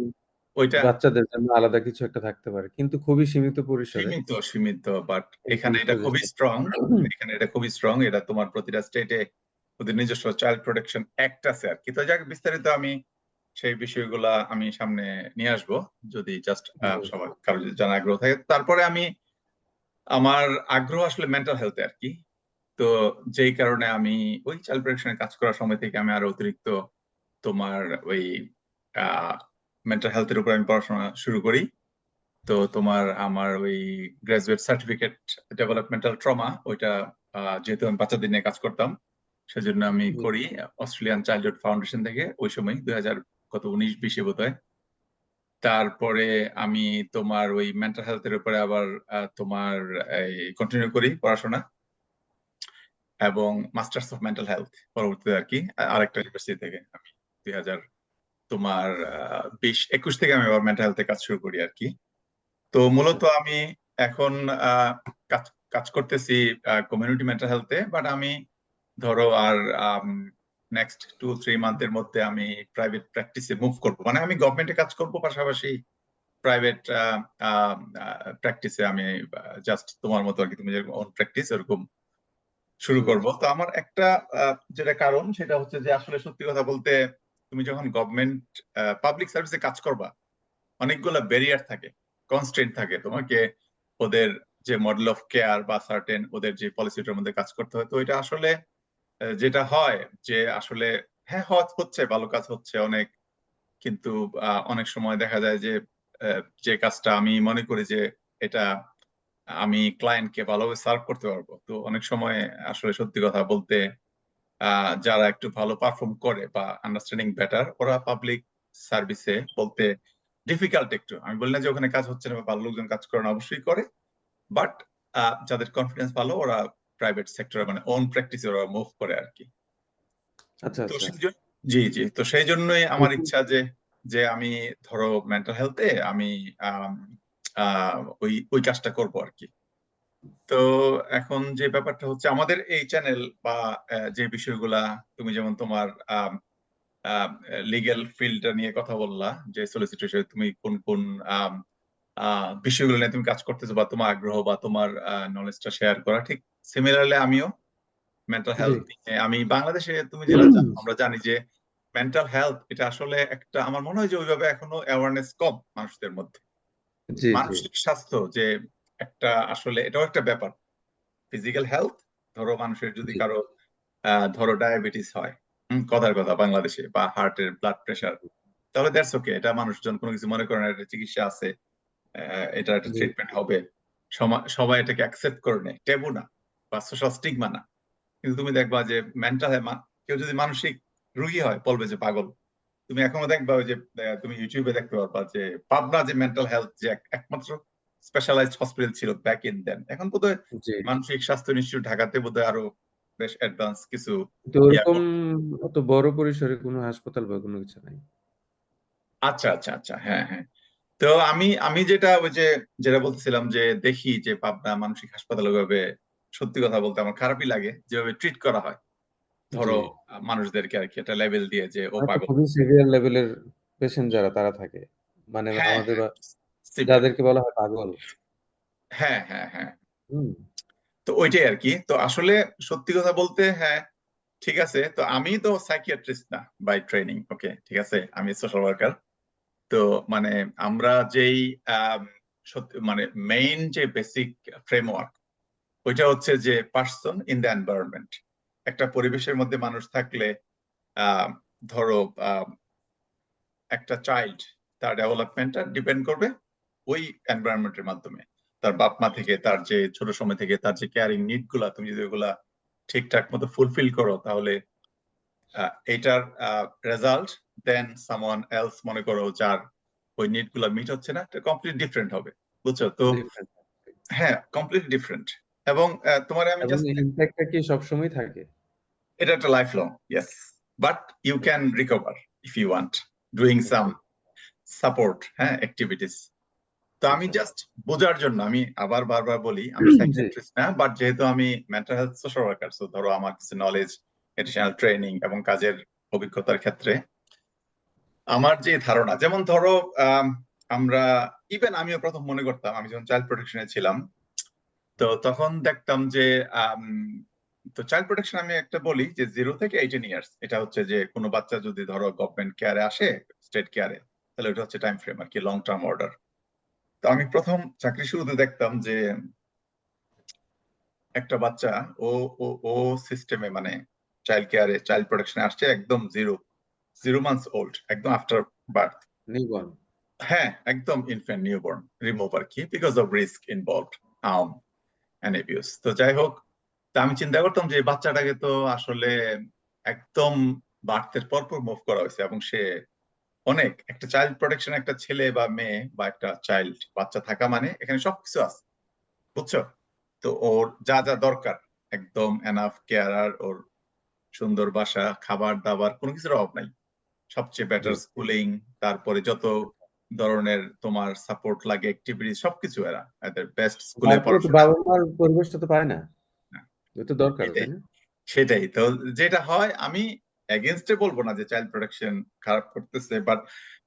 ওইটা বাচ্চাদের জন্য আলাদা কিছু একটা থাকতে পারে। কিন্তু খুবই সীমিত পরিসরে সীমিত সীমিত, বাট এই এখানে পুলিশ এটা খুবই প্রচেষ্টা স্ট্রং। এখানে এটা খুবই স্ট্রং। এটা তোমার প্রতিটা স্টেটে ওদের নিজস্ব চাইল্ড প্রোটেকশন অ্যাক্ট আছে আর কি। তো যাক, বিস্তারিত আমি সেই বিষয়গুলা আমি সামনে নিয়ে আসবো, যদি জাস্ট জি, সবার কারো যদি জানার আগ্রহ থাকে। তারপরে আমি, আমার আগ্রহ আসলে মেন্টাল হেলথে আর কি। তো যেই কারণে আমি ওই চাইল্ড প্রোটেকশনে কাজ করার সময় থেকে আমি আরো অতিরিক্ত তোমার ওই মেন্টাল হেলথের উপর আমি পড়াশোনা শুরু করি। তো তোমার আমার ওই গ্রাজুয়েট সার্টিফিকেট ডেভেলপমেন্টাল ট্রমা, ওইটা যেহেতু আমি বাচ্চাদের নিয়ে কাজ করতাম, সেজন্য আমি জি, করি অস্ট্রেলিয়ান চাইল্ডহুড ফাউন্ডেশন থেকে, ওই সময় 2019-20 বোধহয়। তারপরে আমি তোমার ওই মেন্টাল হেলথের উপরে আবার তোমার কন্টিনিউ করি পড়াশোনা, এবং মাস্টার্স অফ মেন্টাল হেলথ পরবর্তীতে আর কি, আরেকটা ইউনিভার্সিটি থেকে আমি 2000 তোমার 20-21 থেকে আমি আবার মেন্টাল হেলথে কাজ শুরু করি আর কি। তো আচ্ছা, মূলত আমি এখন আহ, কাজ কাজ করতেছি কমিউনিটি মেন্টাল হেলথে, বাট আমি ধরো আর নেক্সট 2-3 মান্থের মধ্যে আমি প্রাইভেট প্র্যাকটিসে মুভ করব। মানে আমি গভর্নমেন্টে কাজ করব, পাশাপাশি প্রাইভেট প্র্যাকটিসে আমি জাস্ট তোমার মতো আর কি, তুমি যেরকম ওন প্র্যাকটিস এরকম শুরু জি, করব। তো আমার একটা যেটা কারণ, সেটা হচ্ছে যে আসলে সত্যি কথা বলতে, তুমি যখন গভর্নমেন্ট পাবলিক সার্ভিসে কাজ করবা, অনেকগুলো ব্যারিয়ার থাকে, কনস্ট্রেন্ট থাকে। তোমাকে ওদের যে মডেল অফ কেয়ার বা সার্টেন ওদের যে পলিসিটার মধ্যে কাজ করতে হয়। তো এটা আসলে যেটা হয় যে আসলে, হ্যাঁ, হচ্ছে ভালো কাজ হচ্ছে অনেক, কিন্তু অনেক সময় দেখা যায় যে যে কাজটা আমি মনে করি যে এটা আমি ক্লায়েন্টকে ভালোভাবে সার্ভ করতে পারবো, তো অনেক সময় আসলে সত্যি কথা বলতে যারা একটু ভালো পারফর্ম করে বা আন্ডারস্ট্যান্ডিং বেটার, ওরা পাবলিক সার্ভিসে বলতে ডিফিকাল্ট একটু। আমি বলি না যে ওখানে কাজ হচ্ছে না বা ভালো লোকজন কাজ করে না, অবশ্যই করে, বাট যাদের কনফিডেন্স ভালো, ওরা প্রাইভেট সেক্টরে মানে ওন প্র্যাকটিসে ওরা মুভ করে আর কি। আচ্ছা, তো আচ্ছা। সেই জন্য, জি, জি, তো সেই জন্যই আমার ইচ্ছা যে যে আমি ধরো মেন্টাল হেলথে আমি আম, ওই ওই কাজটা করবো আর কি। তো এখন যে ব্যাপারটা হচ্ছে আমাদের এই চ্যানেল বা যে বিষয়গুলা তুমি যেমন তোমার লিগ্যাল ফিল্ডটা নিয়ে কথা বললা, যে সলিসিটেশন তুমি কোন কোন আম, বিষয়গুলো নিয়ে তুমি কাজ করতেছো বা তোমার আগ্রহ বা তোমার নলেজটা শেয়ার করা, ঠিক সিমিলারলি আমিও মেন্টাল জি হেলথ নিয়ে, আমি বাংলাদেশে তুমি যেটা আমরা জানি যে মেন্টাল হেলথ এটা আসলে একটা, আমার মনে হয় যে ওইভাবে এখনো অ্যাওয়ারনেস কম মানুষদের মধ্যে। জি জি মানসিক স্বাস্থ্য যে একটা, আসলে এটাও একটা ব্যাপার। ফিজিক্যাল হেলথ, ধরো মানুষের যদি জি কারো ধরো ডায়াবেটিস হয়, কথার কথা বাংলাদেশে, বা হার্টের ব্লাড প্রেশার, তাহলে দ্যাটস ওকে, এটা মানুষজন কোনো কিছু মনে করে না, এটা চিকিৎসা আছে, এটা একটা জি ট্রিটমেন্ট হবে, সবাই এটাকে অ্যাকসেপ্ট করে নেয়, ট্যাবু না বা সোশ্যাল স্টিগমা না। কিন্তু তুমি দেখবা যে মেন্টাল, কেউ যদি মানসিক রোগী হয় বলবে যে পাগল। তুমি এখনো দেখবা ওই যে তুমি ইউটিউবে দেখতে পারবা যে পাবনা যে মেন্টাল হেলথ যে একমাত্র স্পেশালাইজড হসপিটাল ছিল ব্যাক ইন দেন, এখন বোধহয় জি মানসিক স্বাস্থ্য ইনস্টিটিউট ঢাকাতে বোধহয় আরো বেশ অ্যাডভান্স কিছু তো ওরকম অত বড় পরিসরে কোনো হাসপাতাল বা কোনো কিছু নাই। আচ্ছা আচ্ছা আচ্ছা, হ্যাঁ হ্যাঁ। তো আমি আমি যেটা ওই যে যেটা বলতেছিলাম যে দেখি যে পাবনা মানসিক হাসপাতাল ওইভাবে, সত্যি কথা বলতে আমার খারাপই লাগে যেভাবে ট্রিট করা হয়, জি ধরো মানুষদেরকে আর কি একটা লেভেল দিয়ে যে ও হয়তো পাগল। খুবই সিভিয়ার লেভেলের পেশেন্ট যারা তারা থাকে, মানে হ্যাঁ আমাদের হ্যাঁ, সিভিয়ার, যাদেরকে বলা হয় পাগল। হ্যাঁ হ্যাঁ হ্যাঁ। হুম তো ওইটাই আর কি। তো আসলে সত্যি কথা বলতে, হ্যাঁ ঠিক আছে, তো আমি তো সাইকিয়াট্রিস্ট না বাই ট্রেনিং, ওকে ঠিক আছে, আমি সোশ্যাল ওয়ার্কার। তো মানে আমরা যেই আম, সত্যি মানে মেইন যে বেসিক ফ্রেমওয়ার্ক, ওইটা হচ্ছে যে পার্সন ইন দ্য এনভায়রনমেন্ট। একটা পরিবেশের মধ্যে মানুষ থাকলে আহ ধরো একটা চাইল্ড, তার ডেভেলপমেন্টটা ডিপেন্ড করবে ওই এনভায়রনমেন্টের মাধ্যমে। তার বাপ মা থেকে, তার যে ছোট সময় থেকে তার যে কেয়ারিং নিড গুলা, তুমি যদি ওগুলা ঠিকঠাক মতো ফুলফিল করো, তাহলে এটার রেজাল্ট দেন সামওয়ান এলস, মনে করো যার ওই নিড গুলা মিট হচ্ছে না, এটা কমপ্লিট ডিফারেন্ট হবে, বুঝছো তো? ডিফারেন্ট হ্যাঁ, কমপ্লিট ডিফারেন্ট। এবং তোমার আমি এবং জাস্ট, ইমপ্যাক্টটা কি সবসময় থাকে? এটা একটা life long, yes, but you can recover if you want, doing some okay support, হ্যাঁ, অ্যাক্টিভিটিস। তো আমি আচ্ছা জাস্ট বোঝার জন্য, আমি আবার বারবার বলি আমি জি সাইকিয়াট্রিস্ট না, বাট যেহেতু আমি mental health social worker, so ধরো আমার কিছু নলেজ, এডিশনাল ট্রেনিং এবং কাজের অভিজ্ঞতার ক্ষেত্রে আমার যে ধারণা, যেমন ধরো আম, আমরা, ইভেন আমিও প্রথম মনে করতাম, আমি যখন চাইল্ড প্রোটেকশনে ছিলাম, তো তখন দেখতাম যে আম, তো চাইল্ড প্রোটেকশন আমি একটা বলি যে 0 থেকে 18 ইয়ার্স, এটা হচ্ছে যে কোনো বাচ্চা যদি ধরো গভর্নমেন্ট কেয়ারে আসে, স্টেট কেয়ারে, তাহলে ওটা হচ্ছে টাইম ফ্রেম আর কি, লং টার্ম অর্ডার। তো আমি প্রথম চাকরি শুরুতে দেখতাম যে একটা বাচ্চা, ও ও ও সিস্টেমে মানে চাইল্ড কেয়ারে, চাইল্ড প্রোটেকশনে আসছে একদম 0 মান্থস ওল্ড, একদম আফটার বার্থ। নিবন হ্যাঁ, একদম ইনফ্যান্ট নিউবর্ন রিমুভ আর কি, because of risk involved, harm and abuse. তো যাই হোক, তা আমি চিন্তা করতাম যে এই বাচ্চাটাকে তো আসলে একদম বার্থের পরপর মুভ করা হয়েছে, এবং সে অনেক, একটা চাইল্ড প্রোটেকশন, একটা ছেলে বা মেয়ে বা একটা চাইল্ড বাচ্চা থাকা মানে এখানে সবকিছু আছে, বুঝছো? তো ওর যা যা দরকার, একদম এনাফ কেয়ার, ওর সুন্দর বাসা, খাবার দাবার, কোনো কিছুর অভাব নাই, সবচেয়ে জি বেটার স্কুলিং, তারপরে যত ধরনের তোমার সাপোর্ট লাগে, অ্যাক্টিভিটি, সবকিছু এরা এদের বেস্ট স্কুলে তারপরে তো পড়াশোনা। বাবা মার পরিবেশটা তো পায় না, এটা তো দরকার এটাই, তাই না? সেটাই তো যেটা হয়, আমি এগেনস্টে বলবো না যে চাইল্ড প্রোটেকশন খারাপ করতেছে, বাট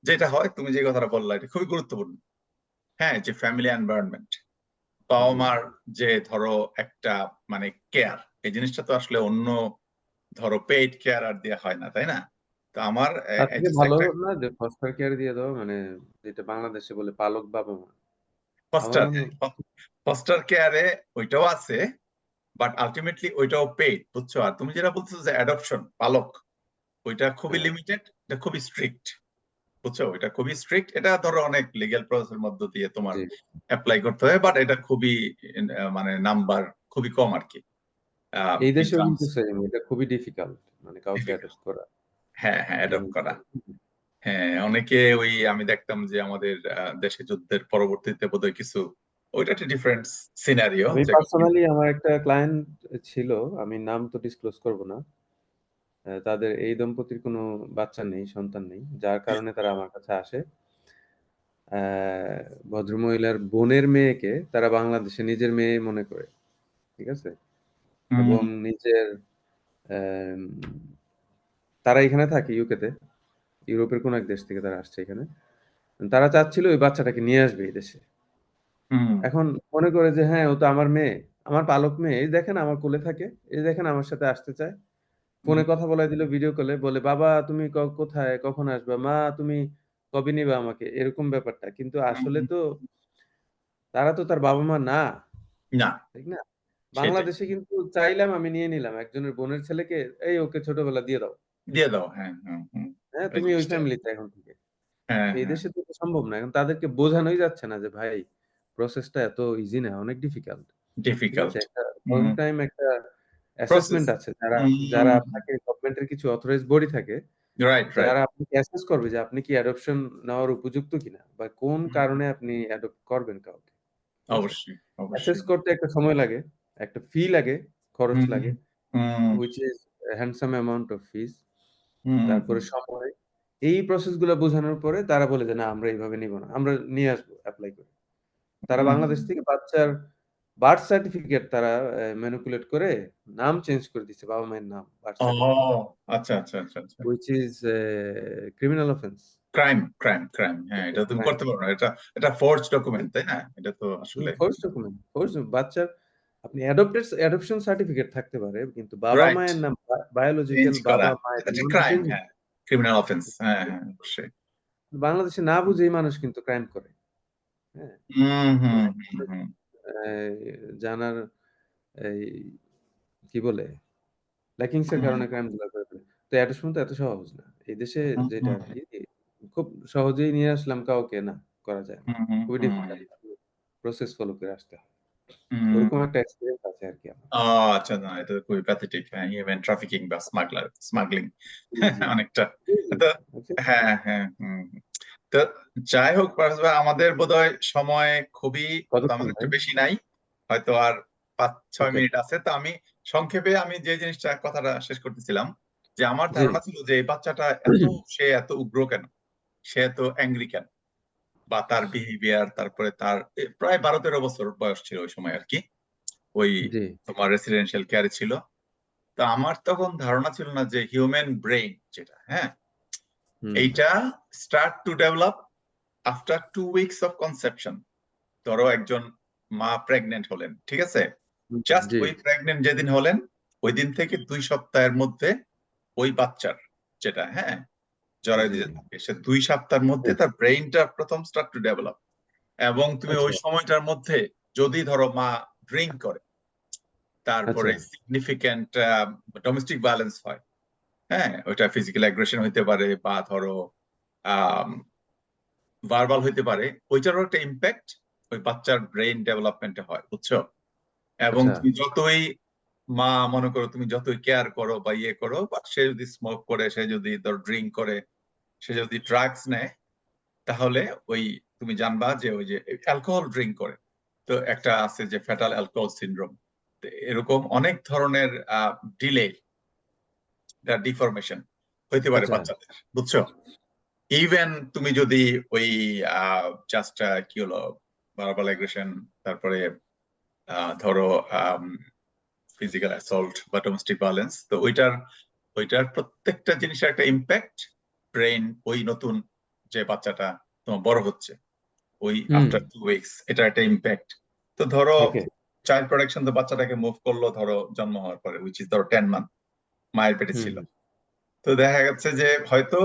যেটা হয়, তুমি যে কথাটা বললা এটা খুবই গুরুত্বপূর্ণ। হ্যাঁ, যে ফ্যামিলি এনভায়রনমেন্ট, বাবা জি মার যে ধরো একটা মানে কেয়ার, এই জিনিসটা তো আসলে অন্য ধরো পেইড কেয়ার আর দেওয়া হয় না, তাই না? তো আমার তার থেকে জাস্ট ভালো একটা না যে ফস্টার কেয়ার দিয়ে দাও, মানে যেটা বাংলাদেশে বলে পালক বাবা মা। আমার ফস্টার, মনে ফস্টার কেয়ারে ওইটাও আছে, বাট আলটিমেটলি ওইটাও পেইড, বুঝছো? আর তুমি যেটা বলছো যে অ্যাডপশন, পালক, ওইটা খুবই হ্যাঁ লিমিটেড, এটা খুবই স্ট্রিক্ট, বুঝছো? এটা খুবই স্ট্রিক্ট, এটা ধরো অনেক লিগ্যাল প্রসেসের মধ্য দিয়ে তোমার জি অ্যাপ্লাই করতে হয়, বাট এটা খুবই মানে নাম্বার খুবই কম আর কি, এই ইন দেশেও টার্মস কিন্তু সেম, এটা খুবই ডিফিকাল্ট মানে কাউকে ডিফিকাল্ট। অ্যাডপ্ট করা। হ্যাঁ হ্যাঁ, অ্যাডপ্ট মানে করা। হ্যাঁ, অনেকে ওই আমি দেখতাম যে আমাদের দেশে যুদ্ধের পরবর্তীতে বোধহয় কিছু, ওইটা একটা ডিফারেন্ট সিনারিও আমি যে পার্সোনালি আমার একটা ক্লায়েন্ট ছিল, আমি নাম তো ডিসক্লোজ করব না। তাদের এই দম্পতির কোনো বাচ্চা নেই, সন্তান নেই। যার কারণে তারা আমার কাছে আসে। আহ, ভদ্রমহিলার বোনের মেয়েকে তারা বাংলাদেশে নিজের মেয়ে মনে করে, ঠিক আছে, এবং নিজের আম, তারা এখানে থাকে ইউকেতে, ইউরোপের কোন এক দেশ থেকে তারা আসছে এখানে। তারা চাচ্ছিল ওই বাচ্চাটাকে নিয়ে আসবে এই দেশে। এখন মনে করে যে হ্যাঁ, ও তো আমার মেয়ে, আমার পালক মেয়ে, এই দেখেন আমার কোলে থাকে, এই দেখেন আমার সাথে আসতে চায়। ফোনে কথা বলাই দিল, ভিডিও কলে, বলে বাবা তুমি কোথায়, কখন আসবা, মা তুমি কবে নিবা আমাকে, এরকম ব্যাপারটা। কিন্তু আসলে তো তারা তো তার বাবা মা না, না, ঠিক না? সেটাই। বাংলাদেশে কিন্তু চাইলাম, আমি নিয়ে নিলাম একজনের বোনের ছেলেকে, এই ওকে ছোটবেলা দিয়ে দাও, দিয়ে দাও, হ্যাঁ, হ্যাঁ, হ্যাঁ, হ্যাঁ এই তুমি ওই জিনিসটা, ফ্যামিলিতে এখন থেকে। হ্যাঁ, এই হ্যাঁ, দেশে তো এটা সম্ভব না। এখন তাদেরকে বোঝানোই যাচ্ছে না যে ভাই প্রসেসটা এত ইজি না, অনেক ডিফিকাল্ট। ঠিক আছে, ডিফিকাল্ট একটা লং টাইম একটা প্রসেস। অ্যাসেসমেন্ট আছে, যারা যারা আপনাকে গভর্নমেন্টের কিছু অথরাইজড বডি থাকে রাইট, রাইট, যারা আপনাকে অ্যাসেস করবে যে আপনি কি অ্যাডপশন নেওয়ার উপযুক্ত কিনা, বা কোন কারণে আপনি অ্যাডপ্ট করবেন কাউকে, ঠিক আছে? অবশ্যই, অ্যাসেস অবশ্যই। করতে একটা সময় লাগে, একটা ফি লাগে, খরচ হুম, লাগে, হুম, which is a handsome amount of fees। হুম, তারপরে সময়, এই প্রসেস গুলো বোঝানোর পরে তারা বলে যে না আমরা এইভাবে নিব না, আমরা নিয়ে আসবো অ্যাপ্লাই করে। তারা হুম, বাংলাদেশ থেকে বাচ্চার বার্থ সার্টিফিকেট তারা ম্যানিপুলেট করে নাম চেঞ্জ করে দিচ্ছে, বাবা মায়ের নাম বার্থ ও সার্টিফিকেটে, আচ্ছা, আচ্ছা, আচ্ছা, আচ্ছা। which is criminal offence. Crime, crime, crime, হ্যাঁ, এটা তুমি করতে পারো না, এটা এটা ফোর্জ ডকুমেন্ট, তাই না? এটা তো আসলে ফোর্স ডকুমেন্ট, ফোর্স বাচ্চার, আপনি অ্যাডপশন সার্টিফিকেট থাকতে পারে, কিন্তু বাবা রাইট, মায়ের নাম, চেঞ্জ বায়োলজিক্যাল করা, বাবা মায়ের এটা হচ্ছে নামটা ক্রাইম, চেঞ্জ। হ্যাঁ, ক্রিমিনাল অফেন্স, হ্যাঁ, হ্যাঁ, অবশ্যই। বাংলাদেশে না বুঝেই মানুষ কিন্তু ক্রাইম করে। হ্যাঁ, হুম, তো হুম, হুম, হুম, জানার এই কি বলে ল্যাকিংস এর হুম, কারণে ক্রাইম গুলো করে ফেলে। তো অ্যাডপশন তো এত সহজ না। এই দেশে হুম, যেটা হুম, আরকি খুব সহজেই নিয়ে আসলাম কাউকে, না করা যায় না। হুম, হুম, খুবই হুম, ডিফিকাল্ট, প্রসেস ফলো করে আসতে হয়। হুম। ওরকম একটা এক্সপেরিয়েন্স আছে আরকি আমার। ও আচ্ছা, না এটা তো খুবই প্যাথেটিক, হ্যাঁ, হিউম্যান ট্রাফিকিং বা স্মাগলিং জি, জি। অনেকটা। জি, জি। তো আচ্ছা, হ্যাঁ, হ্যাঁ, তো যাই হোক পারস ভাই, আমাদের বোধহয় সময় খুবই তেমন কতক্ষণ একটু ভাই? বেশি নাই, হয়তো আর 5-6 ওকে। মিনিট আছে। তো আমি সংক্ষেপে আমি যে জিনিসটা কথাটা শেষ করতেছিলাম, যে আমার জি। ধারণা ছিল যে এই বাচ্চাটা সে এত উগ্র কেন, সে এত অ্যাংরি কেন, বা তার বিহেভিয়ার, তারপরে তার প্রায় 12-13 বছর বয়স ছিল ওই সময় আর কি, ওই জি। তোমার রেসিডেন্সিয়াল কেয়ারে ছিল। তো আমার তখন ধারণা ছিল না যে হিউম্যান ব্রেইন যেটা, হ্যাঁ, হুম। এইটা start to develop after 2 weeks of conception. ধরো একজন মা প্রেগনেন্ট হলেন, ঠিক আছে, হুম, জাস্ট জি, ওই প্রেগনেন্ট যেদিন হলেন ওই দিন থেকে 2 সপ্তাহের মধ্যে ওই বাচ্চার যেটা, হ্যাঁ, জরায়ু জি, দিতে থাকে, সে 2 সপ্তাহের জি। মধ্যে তার ব্রেইনটা প্রথম স্টার্ট টু ডেভেলপ। এবং তুমি আচ্ছা, ওই সময়টার মধ্যে যদি ধরো মা ড্রিঙ্ক করে, আচ্ছা, তারপরে সিগনিফিক্যান্ট ডোমেস্টিক ভায়োলেন্স হয়, হ্যাঁ, ওইটা ফিজিক্যাল অ্যাগ্রেশন হইতে পারে বা ধরো ভার্বাল হইতে পারে, ওইটারও একটা ইম্প্যাক্ট ওই বাচ্চার ব্রেইন ডেভেলপমেন্টে হয়, বুঝছো? এবং আচ্ছা, তুমি যতই মা মনে করো, তুমি যতই কেয়ার করো বা ইয়ে করো, বা সে যদি স্মোক করে, সে যদি ধর ড্রিঙ্ক করে, সে যদি ড্রাগস নেয়, তাহলে ওই তুমি জানবা যে ওই যে অ্যালকোহল ড্রিঙ্ক করে, তো একটা আছে যে ফ্যাটাল অ্যালকোহল সিনড্রোম, এরকম অনেক ধরনের ডিলে, ডিফরমেশন হইতে পারে আচ্ছা, বাচ্চাদের, বুঝছো? ইভেন তুমি যদি ওই জাস্ট কি হলো, ভার্বাল এগ্রেশন, তারপরে ধরো ফিজিক্যাল অ্যাসল্ট বা ডোমেস্টিক ভায়োলেন্স, তো ওইটার প্রত্যেকটা জিনিসের একটা ইম্প্যাক্ট ব্রেইন, ওই নতুন যে বাচ্চাটা তোমার বড় হচ্ছে ওই হুম, আফটার 2 উইকস, এটা একটা ইম্প্যাক্ট। তো ধরো ওকে, চাইল্ড প্রোটেকশন তো বাচ্চাটাকে মুভ করলো ধরো জন্ম হওয়ার পরে, উইচ ইজ ধরো 10 মান্থ মায়ের পেটে হুম, ছিল। তো দেখা গেছে যে হয়তো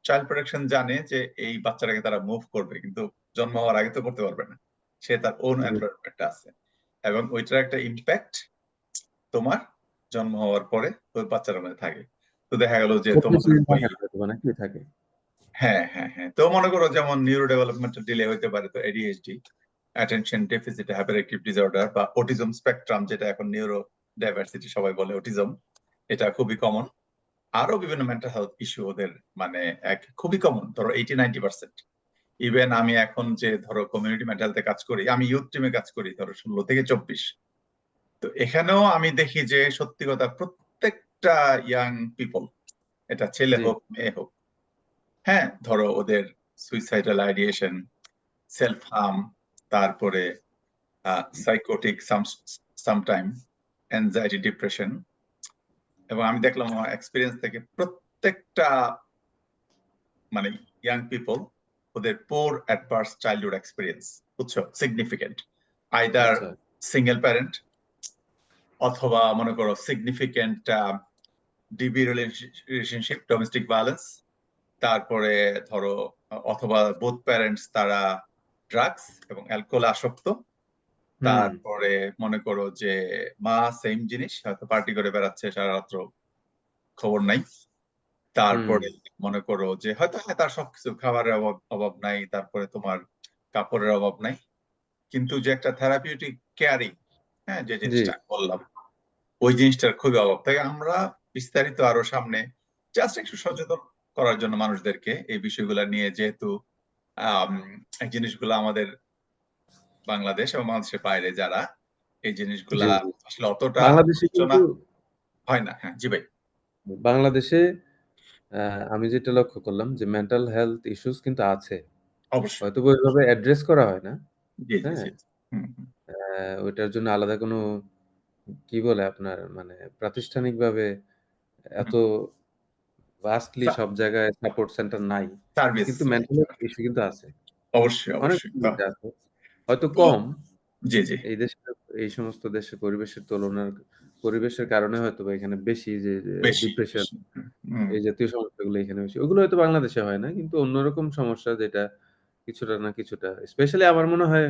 চাইল্ড প্রোটেকশন জানে যে এই বাচ্চাটাকে তারা মুভ করবে, কিন্তু জন্ম হওয়ার আগে তো করতে পারবে না, সে তার ওন জি। এনভায়রনমেন্ট আছে, এবং ওইটার একটা ইম্প্যাক্ট তোমার জন্ম হওয়ার পরে ওই বাচ্চার মধ্যে থাকে। তো দেখা গেল যে খুব তোমার বেশি ওই, থাকে না হয়তোবা, নাকি থাকে? হ্যাঁ, হ্যাঁ, হ্যাঁ, তো মনে করো যেমন নিউরো ডেভেলপমেন্টাল ডিলে হইতে পারে, তো ADHD, attention deficit hyperactive disorder, বা অটিজম স্পেকট্রাম, যেটা এখন নিউরো ডাইভার্সিটি সবাই বলে অটিজম, এটা খুবই কমন। আরো বিভিন্ন মেন্টাল হেলথ ইস্যু ওদের, মানে এক খুবই কমন, ধরো 80-90%। ইভেন আমি এখন যে ধরো কমিউনিটি মেন্টাল হেলথে কাজ করি, আমি ইউথ টিমে কাজ করি ধরো 16 থেকে 24, তো এখানেও আমি দেখি যে সত্যি কথা প্রত্যেকটা ইয়াং পিপল, এটা ছেলে জি, হোক মেয়ে হোক, হ্যাঁ, ধরো ওদের সুইসাইডাল আইডিয়েশন, সেলফ হার্ম, তারপরে সাইকোটিক সামটাইম, অ্যাংজাইটি, ডিপ্রেশন। এবং আমি দেখলাম আমার এক্সপিরিয়েন্স থেকে প্রত্যেকটা মানে ইয়াং পিপল ওদের পোর অ্যাডভার্স চাইল্ডহুড এক্সপিরিয়েন্স, বুঝছো, সিগনিফিকেন্ট, আইদার আচ্ছা। সিঙ্গেল প্যারেন্ট অথবা মনে করো significant DB relationship, domestic violence, তারপরে ধরো অথবা বোথ প্যারেন্টস তারা ড্রাগস এবং অ্যালকোহল আসক্ত, হুম, তারপরে মনে করো যে মা সেম জিনিস হয়তো পার্টি করে বেড়াচ্ছে সারা রাত্র, খবর নাই, হুম, তারপরে মনে করো যে হয়তো হ্যাঁ তার সবকিছু, খাবারের অভাব অভাব নাই, তারপরে তোমার কাপড়ের অভাব নাই, কিন্তু যে একটা থেরাপিউটিক কেয়ারিং, হ্যাঁ যে জি, জিনিসটা বললাম, ওই জিনিসটার খুবই অভাব। তাই আমরা বিস্তারিত আরো সামনে জাস্ট একটু সচেতন করার জন্য মানুষদেরকে এই বিষয়গুলো নিয়ে, যেহেতু আম, এই জিনিসগুলো আমাদের বাংলাদেশ এবং বাংলাদেশের বাইরে যারা এই জিনিসগুলা জি, জি। আসলে অতটা বাংলাদেশে আলোচনা কিন্তু হয় না। হ্যাঁ জি ভাই। বাংলাদেশে আমি যেটা লক্ষ্য করলাম যে মেন্টাল হেলথ ইস্যুস কিন্তু আছে। অবশ্যই। হয়তোবা ওইভাবে অ্যাড্রেস করা হয় না। জি জি হ্যাঁ? জি। হুম হুম। ওইটার জন্য আলাদা কোনো কি বলে আপনার মানে প্রাতিষ্ঠানিকভাবে এত ভাস্টলি সব জায়গায় সাপোর্ট সেন্টার নাই। সার্ভিস। কিন্তু মেন্টাল হেলথ ইস্যু কিন্তু আছে। অবশ্যই অনেক অবশ্যই। ইস্যু আছে। হয়তো তো কম জি জি। এই দেশে এই সমস্ত দেশের পরিবেশের তুলনার পরিবেশের কারণে হয়তোবা এখানে বেশি যে বেশি ডিপ্রেশন বেশি। হুম। এই জাতীয় সমস্যাগুলো এখানে বেশি। ওগুলো হয়তো বাংলাদেশে হয় না। কিন্তু অন্যরকম সমস্যা যেটা কিছুটা না কিছুটা স্পেশালি আমার মনে হয়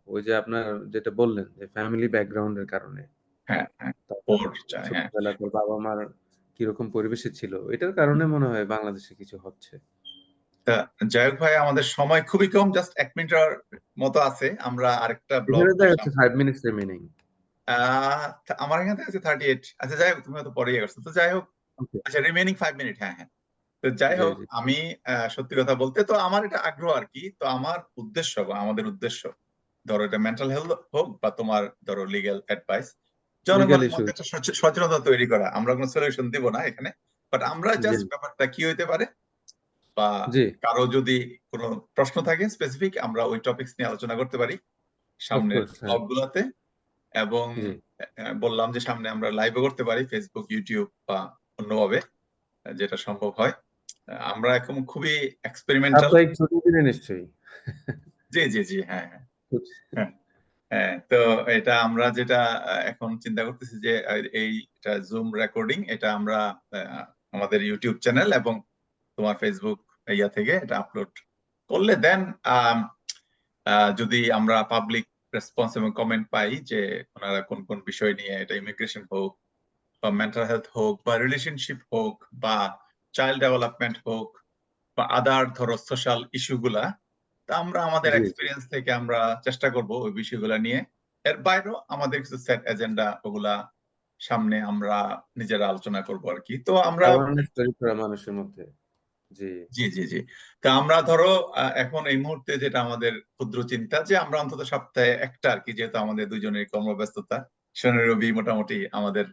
ওই যে আপনার যেটা বললেন যে ফ্যামিলি ব্যাকগ্রাউন্ড এর কারণে। হ্যাঁ হ্যাঁ। তারপর ওর চাই, হ্যাঁ। ছোটবেলায় তোর বাবা-মার কিরকম পরিবেশে ছিল। এটার কারণে মনে হয় বাংলাদেশে কিছু হচ্ছে। তা যাই হোক ভাই, আমাদের সময় খুবই কম, জাস্ট 1 মিনিটের মতো আছে, আমরা আরেকটা ব্লগ এখানে দেখা বসাম। যাচ্ছে 5 মিনিটস রিমেইনিং। আমার এখান থেকে আছে 38। আচ্ছা যাই হোক, তুমি হয়তো পরেই গেছো, তো যাই হোক। ওকে। আচ্ছা রিমেইনিং 5 মিনিট, হ্যাঁ হ্যাঁ। তো যাই জি, হোক, জি, আমি সত্যি কথা বলতে তো আমার এটা আগ্রহ আর কি। তো আমার উদ্দেশ্য বা আমাদের উদ্দেশ্য, ধরো এটা মেন্টাল হেলথ হোক বা তোমার ধরো লিগ্যাল অ্যাডভাইস, লিগ্যাল জনগণের ইস্যু। মধ্যে একটা সচেতনতা তৈরি করা। আমরা কোনো সলিউশন দিব না এখানে, বাট আমরা জি, জাস্ট ব্যাপারটা কি হইতে পারে, বা জি, কারো যদি কোনো প্রশ্ন থাকে স্পেসিফিক, আমরা ওই টপিকস নিয়ে আলোচনা করতে পারি অফ সামনের কোর্স হ্যাঁ। ব্লগ গুলাতে। এবং জি। বললাম যে সামনে আমরা লাইভও করতে পারি, ফেসবুক, ইউটিউব বা অন্যভাবে, যেটা সম্ভব হয়। আমরা এখন খুবই এক্সপেরিমেন্টাল। সাপ্তাহিক ছুটি দিলে নিশ্চয়ই। জি জি জি, হ্যাঁ হ্যাঁ। হ্যাঁ হ্যাঁ। তো এটা আমরা যেটা এখন চিন্তা করতেছি যে এইটা জুম রেকর্ডিং, এটা আমরা আমাদের ইউটিউব চ্যানেল এবং তোমার ফেসবুক ইয়া থেকে এটা আপলোড করলে দেন যদি আমরা পাবলিক রেসপন্স এবং কমেন্ট পাই যে ওনারা কোন কোন বিষয় নিয়ে, এটা ইমিগ্রেশন হোক বা মেন্টাল হেলথ হোক বা রিলেশনশিপ হোক বা চাইল্ড ডেভেলপমেন্ট হোক বা আদার ধরো সোশ্যাল ইস্যু গুলা, তা আমরা আমাদের জি, জি। এক্সপিরিয়েন্স থেকে আমরা চেষ্টা করব ওই বিষয়গুলো নিয়ে। এর বাইরেও আমাদের কিছু সেট এজেন্ডা, ওগুলা সামনে আমরা নিজেরা আলোচনা করব আর কি। তো আমরা অ্যাওয়ারনেস তৈরি করা মানুষের মধ্যে। জি, জি জি জি। তা আমরা ধরো এখন এই মুহূর্তে যেটা আমাদের ক্ষুদ্র চিন্তা, যে আমরা অন্তত সপ্তাহে একটা আর কি, যেহেতু আমাদের দুজনের কর্মব্যস্ততা, শনি রবি মোটামুটি আমাদের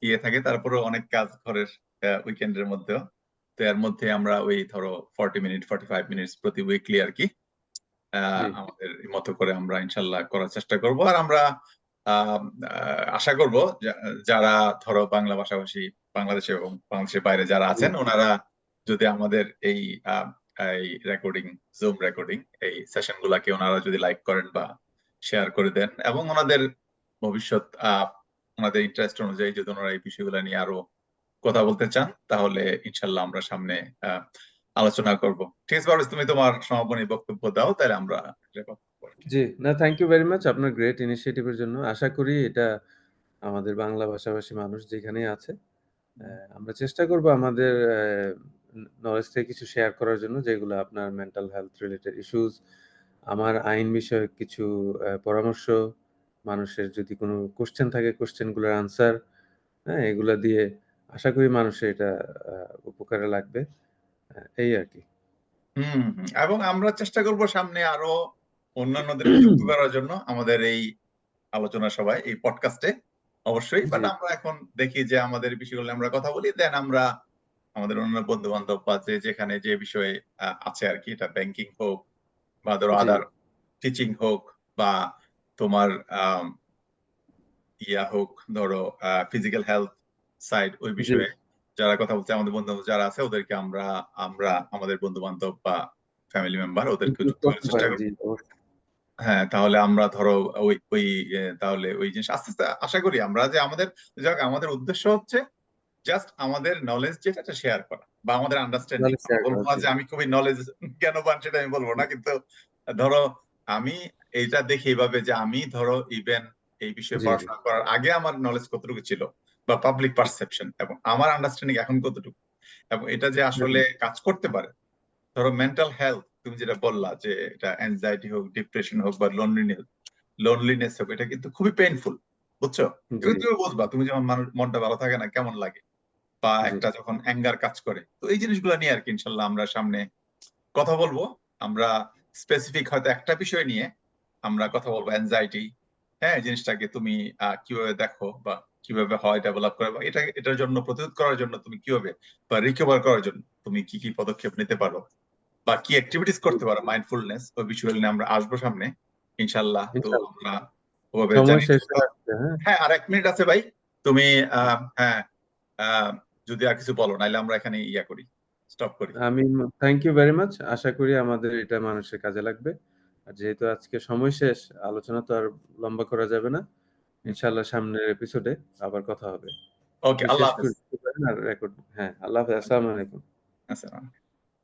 ইয়ে থাকে, তারপরেও অনেক কাজ ঘরের উইকেন্ডের মধ্যেও। তো এর মধ্যে আমরা ওই ধরো 40 মিনিট 45 মিনিট প্রতি উইকলি আর কি জি, আমাদের মতো করে আমরা ইনশাল্লাহ করার চেষ্টা করব। আর আমরা আশা করব যারা ধরো বাংলা ভাষাভাষী, বাংলাদেশে এবং বাংলাদেশের বাইরে যারা জি, আছেন, ওনারা যদি আমাদের এই আহ, এই রেকর্ডিং, জুম রেকর্ডিং এই সেশন গুলাকে ওনারা যদি লাইক করেন বা শেয়ার করে দেন, এবং ওনাদের ভবিষ্যৎ ওনাদের ইন্টারেস্ট অনুযায়ী যদি ওনারা এই বিষয়গুলো নিয়ে আরো কথা বলতে চান, তাহলে ইনশাল্লাহ আমরা সামনে আহ, আলোচনা করব। ঠিক আছে পারভেজ, তুমি তোমার সমাপনী বক্তব্য দাও, তাহলে আমরা wrap up করবো আর কি। জি। না থ্যাংক ইউ ভেরি মাচ আপনার গ্রেট ইনিশিয়েটিভ এর জন্য। আশা করি এটা আমাদের বাংলা ভাষাভাষী মানুষ যেখানেই আছে আমরা চেষ্টা করব আমাদের নলেজ থেকে কিছু শেয়ার করার জন্য যেগুলো আপনার মেন্টাল হেলথ রিলেটেড ইস্যুস, আমার আইন বিষয়ক কিছু পরামর্শ, মানুষের যদি কোনো কোশ্চেন থাকে কোশ্চেন গুলোর আনসার, হ্যাঁ? এগুলা দিয়ে আশা করি মানুষের এটা উপকারে লাগবে। এই আরকি। হম হম। এবং আমরা চেষ্টা করব সামনে আরো অন্যান্যদেরকে যুক্ত করার জন্য আমাদের এই আলোচনা সভায়, এই পডকাস্টে অবশ্যই। জি, বাট আমরা এখন দেখি যে আমাদের বিষয়গুলো নিয়ে আমরা কথা বলি, দেন আমরা আমাদের অন্য বন্ধু বান্ধব বা যে যেখানে যে বিষয়ে আছে আর কি, এটা ব্যাংকিং হোক বা ধরো জি, আদার টিচিং হোক বা তোমার ইয়া হোক, ধরো ফিজিক্যাল হেলথ সাইড, ওই জি বিষয়ে যারা কথা বলছে, আমাদের বন্ধু বান্ধব যারা আছে ওদেরকে আমরা আমরা আমাদের বন্ধু বান্ধব বা ফ্যামিলি মেম্বার ওদেরকে ইনক্লুড যুক্ত করার করতে চেষ্টা পারেন, করব। জি অবশ্যই। হ্যাঁ, তাহলে আমরা ধরো ওই ওই তাহলে ওই জিনিস আস্তে আস্তে আশা করি আমরা যে আমাদের উদ্দেশ্য হচ্ছে জাস্ট আমাদের নলেজ যেটা শেয়ার করা বা আমাদের আন্ডারস্ট্যান্ডিং। তাহলে আমি শেয়ার বলবো করা, না জি যে আমি খুবই নলেজ জ্ঞানবান, সেটা আমি বলবো না, কিন্তু ধরো আমি এইটা দেখি এইভাবে যে আমি ধরো ইভেন এই বিষয়ে জি জি পড়াশোনা করার আগে আমার নলেজ কতটুকু ছিল বা পাবলিক পারসেপশন এবং আমার আন্ডারস্ট্যান্ডিং এখন কতটুকু, এবং এটা যে আসলে কাজ করতে পারে। ধরো মেন্টাল হেলথ, তুমি যেটা বললা যে এটা অ্যাংজাইটি হোক, ডিপ্রেশন হোক বা লোনলিনেস হোক, এটা কিন্তু খুবই পেইনফুল, বুঝছো? জি এগুলো তুমি বুঝবা, তুমি যখন মানুষ মনটা ভালো থাকে না কেমন লাগে, বা জি একটা যখন অ্যাঙ্গার কাজ করে, তো এই জিনিসগুলো নিয়ে আর কি ইনশাল্লাহ আমরা সামনে কথা বলবো। আমরা স্পেসিফিক হয়তো একটা বিষয় নিয়ে আমরা কথা বলবো, অ্যাংজাইটি। হ্যাঁ, জিনিসটাকে তুমি কিভাবে দেখো বা কিভাবে হয় ডেভেলপ করে, বা এটার জন্য প্রতিরোধ করার জন্য তুমি কিভাবে বা রিকভার করার জন্য তুমি কি কি পদক্ষেপ নিতে পারো বা কি অ্যাক্টিভিটিস করতে পারো, মাইন্ডফুলনেস, ওই বিষয় নিয়ে আমরা আসবো সামনে ইনশাল্লাহ। তো ইনশাআল্লাহ। আমরা ওভাবে সময় জানি। শেষ হয়ে আসছে, হ্যাঁ। হ্যাঁ, আর 1 মিনিট আছে ভাই। তুমি হ্যাঁ, যদি আর কিছু বলো, নাইলে আমরা এখানে ইয়া করি, স্টপ করি। আমি থ্যাংক ইউ ভেরি মাচ। আশা করি আমাদের এটা মানুষের কাজে লাগবে। আর যেহেতু আজকে সময় শেষ, আলোচনা তো আর লম্বা করা যাবে না। ইনশাআল্লাহ সামনের এপিসোডে আবার কথা হবে। ওকে, আপনি আল্লাহ শেষ হাফেজ। করতে পারেন আর রেকর্ড, হ্যাঁ, আল্লাহ হাফেজ। আসসালামু আলাইকুম। আচ্ছা।